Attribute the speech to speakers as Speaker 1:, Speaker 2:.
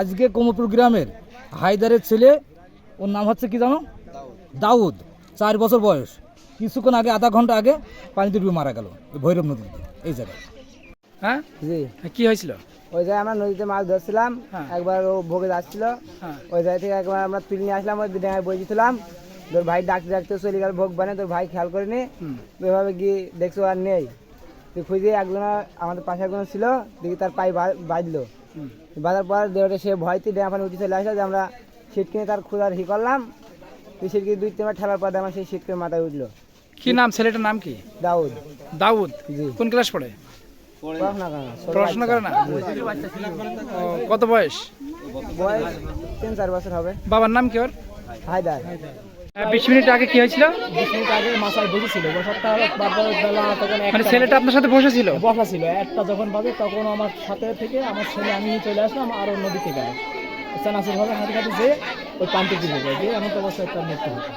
Speaker 1: আজকে কোমরপুর গ্রামের হায়দারের ছেলে, ওর নাম হচ্ছে কি জানো? দাউদ। 4 বছর বয়স। কিছুক্ষণ আগে, আধা ঘন্টা আগে পানিতে ডুবে মারা গেল ভৈরব নদীতে, এই জায়গায়।
Speaker 2: হ্যাঁ,
Speaker 3: জি,
Speaker 2: কি হয়েছিল?
Speaker 3: ওই জায়গায় আমরা নদীতে মাছ ধরছিলাম।
Speaker 2: হ্যাঁ।
Speaker 3: একবার ও ভোগে যাচ্ছিল,
Speaker 2: হ্যাঁ।
Speaker 3: ওই জায়গা থেকে একবার আমরা তুলে নিয়ে আসলাম, ওই ডেঙায় বইছিলাম। তোর ভাই ডাকতে ডাকতে চলে গেল ভোগ বানে, তোর ভাই খেয়াল করেনি। ওইভাবে গিয়ে দেখছো আর নেই, তুই খুঁজে একজন আমাদের পাশে একজন ছিল, দেখি তার পায়ে বাঁধলো। বাঁধার পর দেহটা সে ভয়তে ডেঙা পানি উঠে চলে আসলো, যে আমরা শীত কিনে তার খোঁজার করলাম। তুই শীতকে 2-3 ঠেলার পর আমার সেই শীতকে মাথায় উঠলো।
Speaker 2: কি নাম ছেলেটার নাম কি?
Speaker 3: দাউদ।
Speaker 2: দাউদ।
Speaker 3: জি।
Speaker 2: কোন ক্লাস পড়ে?
Speaker 3: পড়াশোনা করে না,
Speaker 2: পড়াশোনা করে না। কত বয়স?
Speaker 3: বয়স 3-4 বছর হবে।
Speaker 2: বাবার নাম কি ওর?
Speaker 3: হায়দার।
Speaker 2: 20 মিনিট আগে কি হয়েছিল?
Speaker 1: 20 মিনিট আগে মাথায় বসেছিল, বসারটা বেলা তখন
Speaker 2: মানে ছেলেটা আপনার সাথে বসেছিল?
Speaker 1: বসা ছিল। 1টা যখন বাজে তখন আমার সাথে থেকে আমার ছেলে, আমি চলে আসলাম, আরও নদীতে গেল চানাচুর ভাবে হাঁটি হাঁটি যেয়ে ওই পানিতে ডুবে যায়, দিয়ে এমন অবস্থায় একটা মৃত্যু হতো।